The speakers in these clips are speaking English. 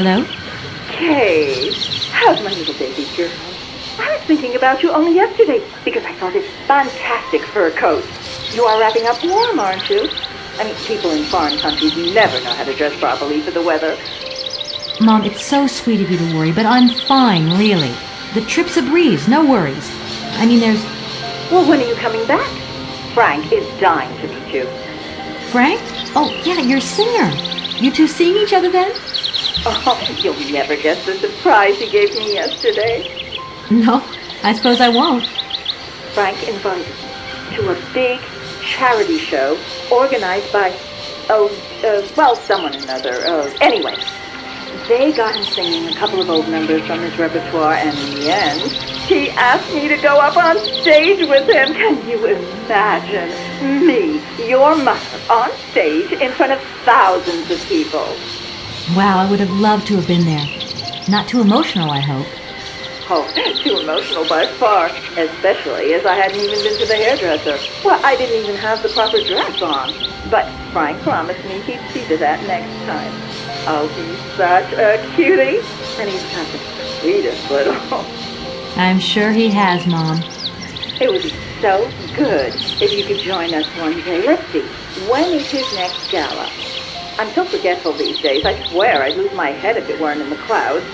Hello? Kay, how's my little baby girl? I was thinking about you only yesterday because I saw this fantastic fur coat. You are wrapping up warm, aren't you? I mean, people in foreign countries never know how to dress properly for the weather. Mom, it's so sweet of you to worry, but I'm fine, really. The trip's a breeze, no worries. I mean, there's... Well, when are you coming back? Frank is dying to meet you. Frank? Oh, yeah, your singer. You two seeing each other then? Oh, you'll never guess the surprise he gave me yesterday. No, I suppose I won't. Frank invited me to a big charity show organized by, someone or another. Anyway, they got him singing a couple of old numbers from his repertoire, and in the end, he asked me to go up on stage with him. Can you imagine me, your mother, on stage in front of thousands of people? Wow, I would have loved to have been there. Not too emotional, I hope. Oh, too emotional by far, especially as I hadn't even been to the hairdresser. Well, I didn't even have the proper dress on. But Frank promised me he'd see to that next time. Oh, he's such a cutie, and he's got the sweetest little... I'm sure he has, Mom. It would be so good if you could join us one day. Let's see, when is his next gala? I'm so forgetful these days. I swear I'd lose my head if it weren't in the clouds.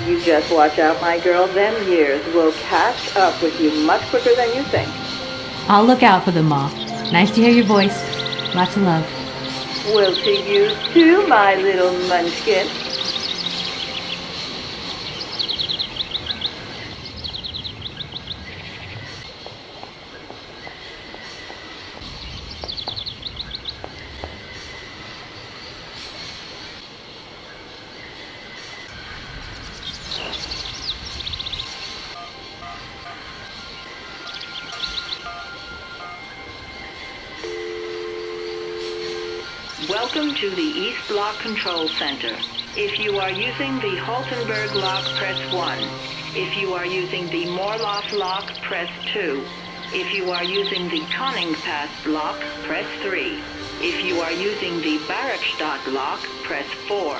You just watch out, my girl. Them years will catch up with you much quicker than you think. I'll look out for them, Ma. Nice to hear your voice. Lots of love. Well, to you too, my little munchkin. Welcome to the East Lock Control Center. If you are using the Haltenberg lock, press 1. If you are using the Morloff lock, press 2. If you are using the Koningpass lock, press 3. If you are using the Barakstadt lock, press 4.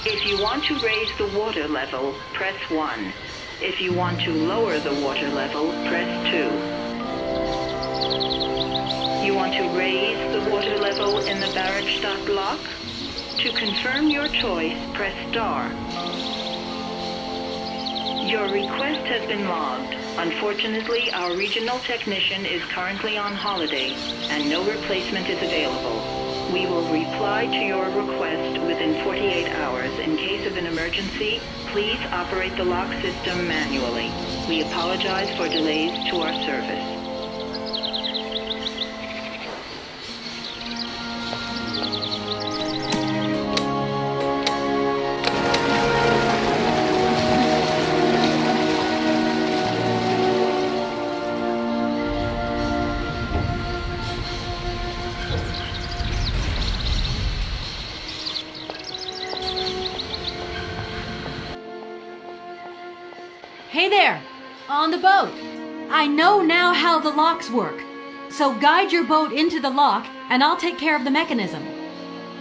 If you want to raise the water level, press 1. If you want to lower the water level, press 2. You want to raise the water level in the Barakstadt lock? To confirm your choice, press star. Your request has been logged. Unfortunately, our regional technician is currently on holiday, and no replacement is available. We will reply to your request within 48 hours. In case of an emergency, please operate the lock system manually. We apologize for delays to our service. Hey there! On the boat! I know now how the locks work. So guide your boat into the lock, and I'll take care of the mechanism.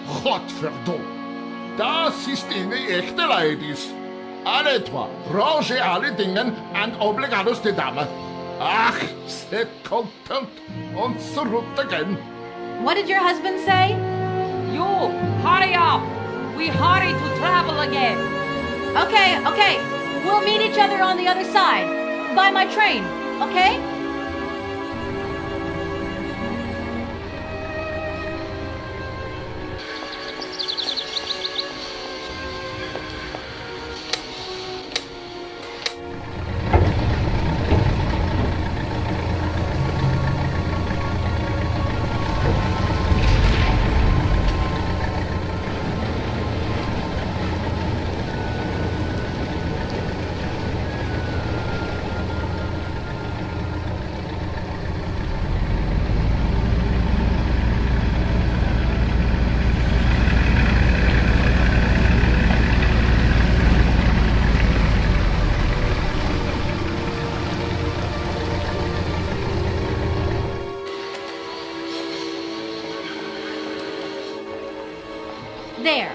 Godverdomme. Das ist eine echte Ladies. Alle zwei, range alle Dingen and obligados de dame. Ach, set content und zurück again. What did your husband say? You, hurry up! We hurry to travel again. Okay. We'll meet each other on the other side. By my train, okay? There.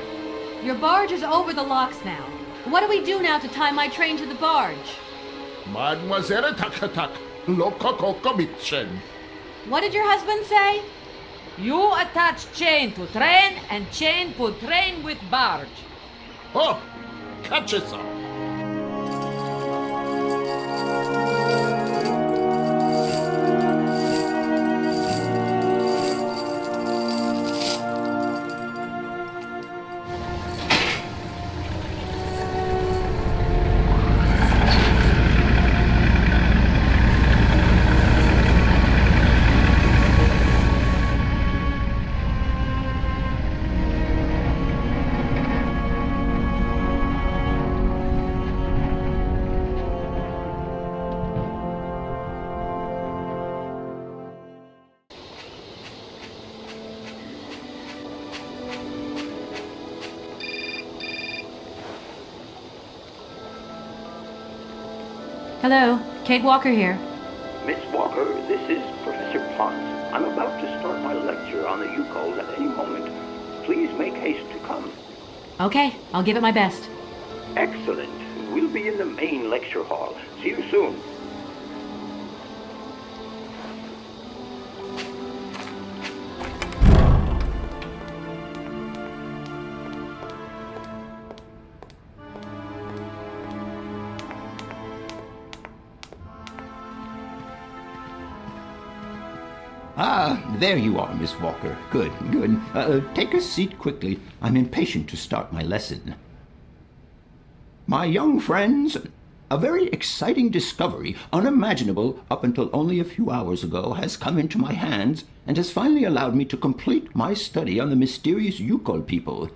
Your barge is over the locks now. What do we do now to tie my train to the barge? Mademoiselle Takatak, Loka Koka Mitchen. What did your husband say? You attach chain to train and chain put train with barge. Hop, catch it up. Hello, Kate Walker here. Miss Walker, this is Professor Potts. I'm about to start my lecture on the Yukols at any moment. Please make haste to come. Okay, I'll give it my best. Excellent. We'll be in the main lecture hall. See you soon. Ah, there you are, Miss Walker. Good, good. Take a seat quickly. I'm impatient to start my lesson. My young friends, a very exciting discovery, unimaginable up until only a few hours ago, has come into my hands and has finally allowed me to complete my study on the mysterious Yukol people.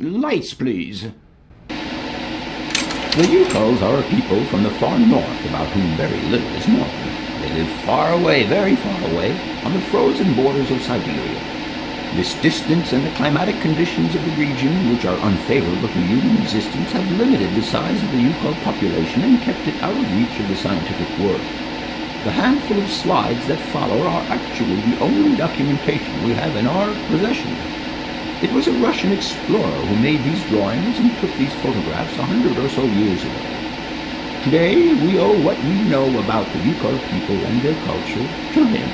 Lights, please. The Yukols are a people from the far north about whom very little is known. They live far away, very far away, on the frozen borders of Syberia. This distance and the climatic conditions of the region, which are unfavorable to human existence, have limited the size of the Yukol population and kept it out of reach of the scientific world. The handful of slides that follow are actually the only documentation we have in our possession. It was a Russian explorer who made these drawings and took these photographs 100 or so years ago. Today, we owe what we know about the Yukol people and their culture to him.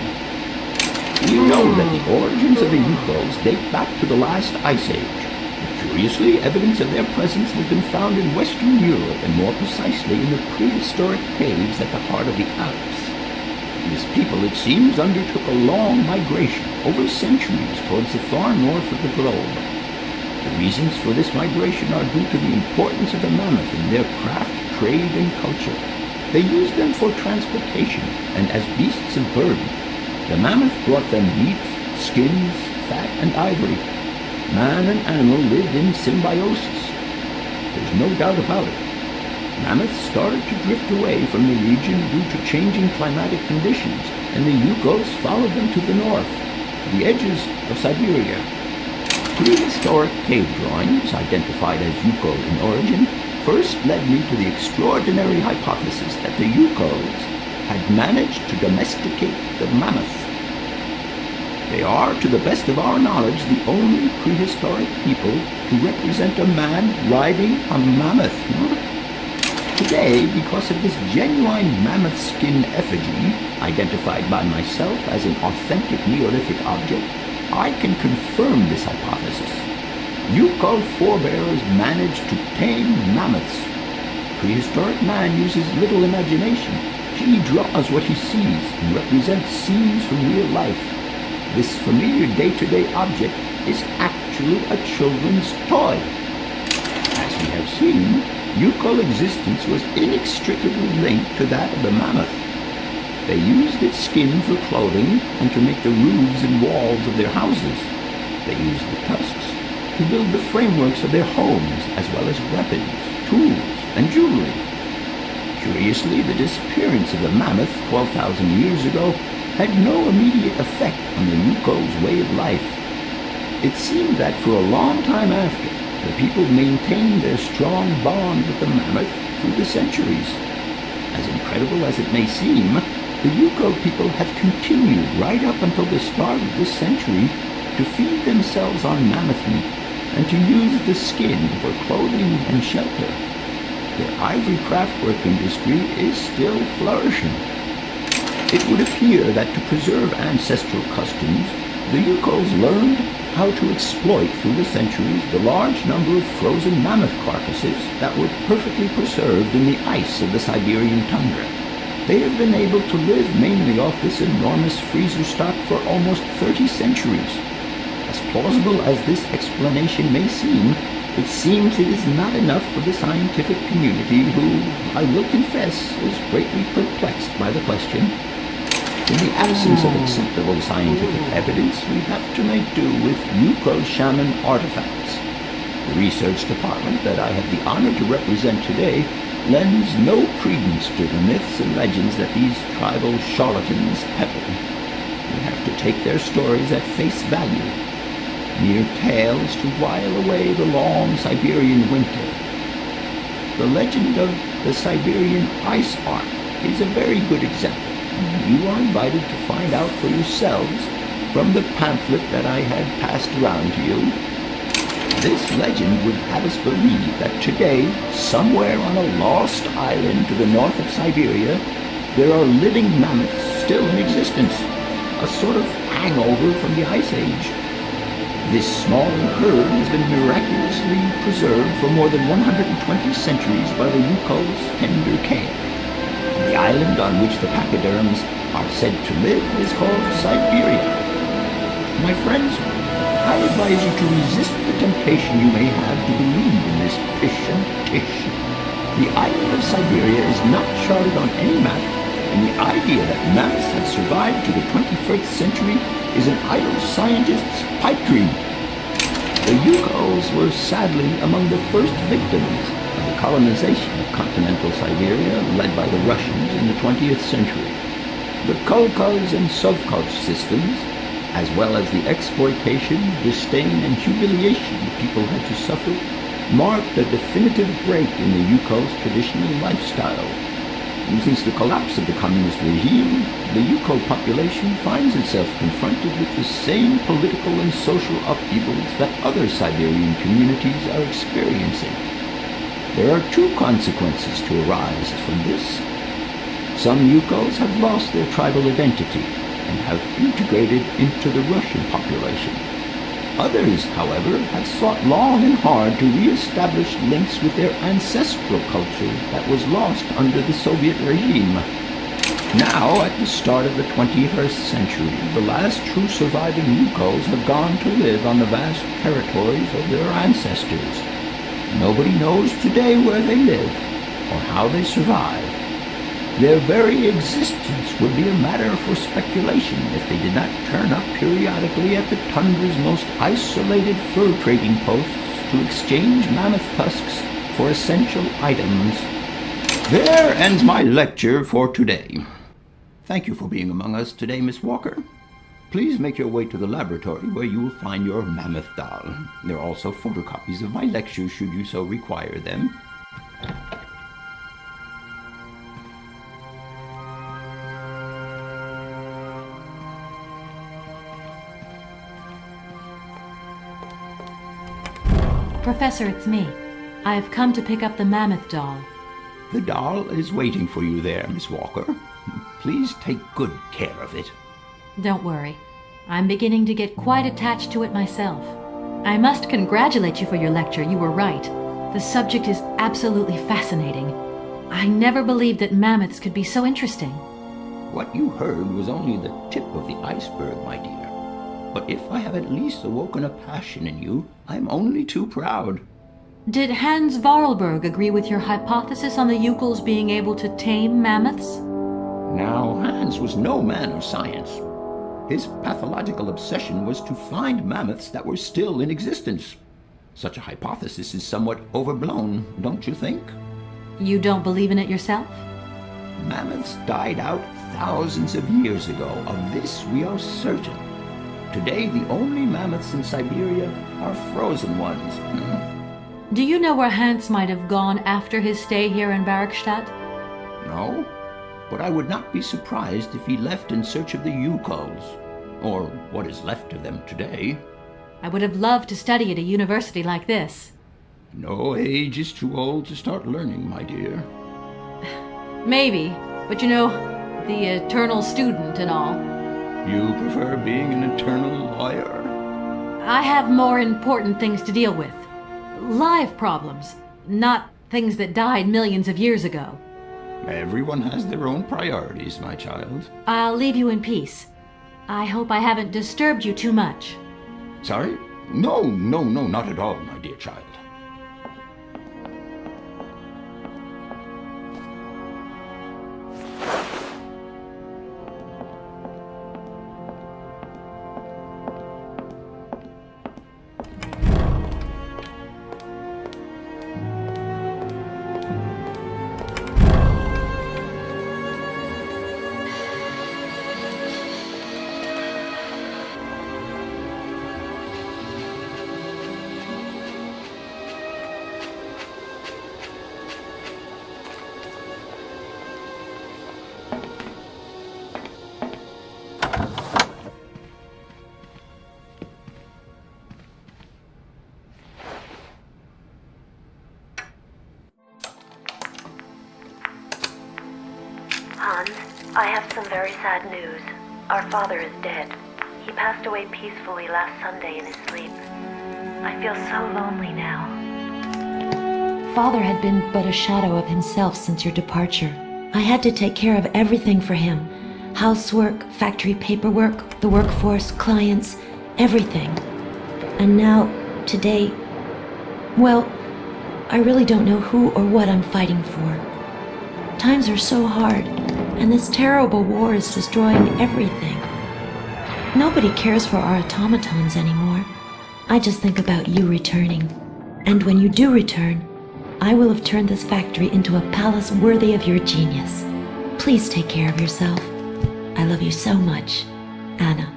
We know that the origins of the Yukols date back to the last ice age. Curiously, evidence of their presence has been found in Western Europe, and more precisely in the prehistoric caves at the heart of the Alps. This people, it seems, undertook a long migration over centuries towards the far north of the globe. The reasons for this migration are due to the importance of the mammoth in their craft, trade, and culture. They used them for transportation and as beasts of burden. The mammoth brought them meat, skins, fat, and ivory. Man and animal lived in symbiosis. There's no doubt about it. Mammoths started to drift away from the region due to changing climatic conditions, and the Yukols followed them to the north, to the edges of Syberia. Prehistoric cave drawings, identified as Yukol in origin, first led me to the extraordinary hypothesis that the Yukols had managed to domesticate the mammoth. They are, to the best of our knowledge, the only prehistoric people to represent a man riding a mammoth. Today, because of this genuine mammoth skin effigy, identified by myself as an authentic Neolithic object, I can confirm this hypothesis. Yukol forebears managed to tame mammoths. Prehistoric man uses little imagination. He draws what he sees and represents scenes from real life. This familiar day-to-day object is actually a children's toy. As we have seen, Yukol existence was inextricably linked to that of the mammoth. They used its skin for clothing and to make the roofs and walls of their houses. They used the tusks to build the frameworks of their homes, as well as weapons, tools, and jewelry. Curiously, the disappearance of the mammoth 12,000 years ago had no immediate effect on the Yukol's way of life. It seemed that for a long time after, the people maintained their strong bond with the mammoth through the centuries. As incredible as it may seem, the Yukol people have continued right up until the start of this century to feed themselves on mammoth meat, and to use the skin for clothing and shelter. Their ivory craftwork industry is still flourishing. It would appear that to preserve ancestral customs, the Yukols learned how to exploit through the centuries the large number of frozen mammoth carcasses that were perfectly preserved in the ice of the Siberian tundra. They have been able to live mainly off this enormous freezer stock for almost 30 centuries. As plausible as this explanation may seem, it seems it is not enough for the scientific community who, I will confess, is greatly perplexed by the question. In the absence of acceptable scientific evidence, we have to make do with Yukol shaman artifacts. The research department that I have the honor to represent today lends no credence to the myths and legends that these tribal charlatans peddle. We have to take their stories at face value, mere tales to while away the long Siberian winter. The legend of the Siberian ice ark is a very good example. You are invited to find out for yourselves from the pamphlet that I had passed around to you. This legend would have us believe that today, somewhere on a lost island to the north of Syberia, there are living mammoths still in existence, a sort of hangover from the Ice Age. This small herd has been miraculously preserved for more than 120 centuries by the Yukol's tender care. The island on which the pachyderms are said to live is called Syberia. My friends, I advise you to resist the temptation you may have to believe in this pish and tish. The island of Syberia is not charted on any map, and the idea that mammoths have survived to the 21st century is an idle scientist's pipe dream. The Yukols were sadly among the first victims of the colonization of continental Syberia led by the Russians in the 20th century. The Kolkhoz and Sokal systems, as well as the exploitation, disdain, and humiliation the people had to suffer, marked a definitive break in the Yukol's traditional lifestyle. And since the collapse of the communist regime, the Yukol population finds itself confronted with the same political and social upheavals that other Siberian communities are experiencing. There are two consequences to arise from this. Some Yukols have lost their tribal identity and have integrated into the Russian population. Others, however, have sought long and hard to re-establish links with their ancestral culture that was lost under the Soviet regime. Now, at the start of the 21st century, the last true surviving Yukols have gone to live on the vast territories of their ancestors. Nobody knows today where they live or how they survive. Their very existence would be a matter for speculation if they did not turn up periodically at the tundra's most isolated fur trading posts to exchange mammoth tusks for essential items. There ends my lecture for today. Thank you for being among us today, Miss Walker. Please make your way to the laboratory where you will find your mammoth doll. There are also photocopies of my lectures should you so require them. Professor, it's me. I have come to pick up the mammoth doll. The doll is waiting for you there, Miss Walker. Please take good care of it. Don't worry. I'm beginning to get quite attached to it myself. I must congratulate you for your lecture. You were right. The subject is absolutely fascinating. I never believed that mammoths could be so interesting. What you heard was only the tip of the iceberg, my dear. But if I have at least awoken a passion in you, I'm only too proud. Did Hans Varlberg agree with your hypothesis on the Yukols being able to tame mammoths? Now, Hans was no man of science. His pathological obsession was to find mammoths that were still in existence. Such a hypothesis is somewhat overblown, don't you think? You don't believe in it yourself? Mammoths died out thousands of years ago. Of this we are certain. Today, the only mammoths in Syberia are frozen ones. Do you know where Hans might have gone after his stay here in Barrackstadt? No, but I would not be surprised if he left in search of the Yukols, or what is left of them today. I would have loved to study at a university like this. No age is too old to start learning, my dear. Maybe, but you know, the eternal student and all. You prefer being an eternal lawyer? I have more important things to deal with. Live problems, not things that died millions of years ago. Everyone has their own priorities, my child. I'll leave you in peace. I hope I haven't disturbed you too much. Sorry? No, not at all, my dear child. Hans, I have some very sad news. Our father is dead. He passed away peacefully last Sunday in his sleep. I feel so lonely now. Father had been but a shadow of himself since your departure. I had to take care of everything for him. Housework, factory paperwork, the workforce, clients, everything. And now, today, well, I really don't know who or what I'm fighting for. Times are so hard, and this terrible war is destroying everything. Nobody cares for our automatons anymore. I just think about you returning. And when you do return, I will have turned this factory into a palace worthy of your genius. Please take care of yourself. I love you so much, Anna.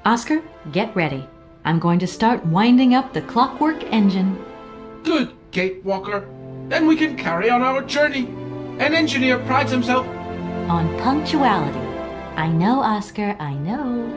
Oscar, get ready. I'm going to start winding up the clockwork engine. Good, Kate Walker. Then we can carry on our journey. An engineer prides himself On punctuality. I know, Oscar, I know.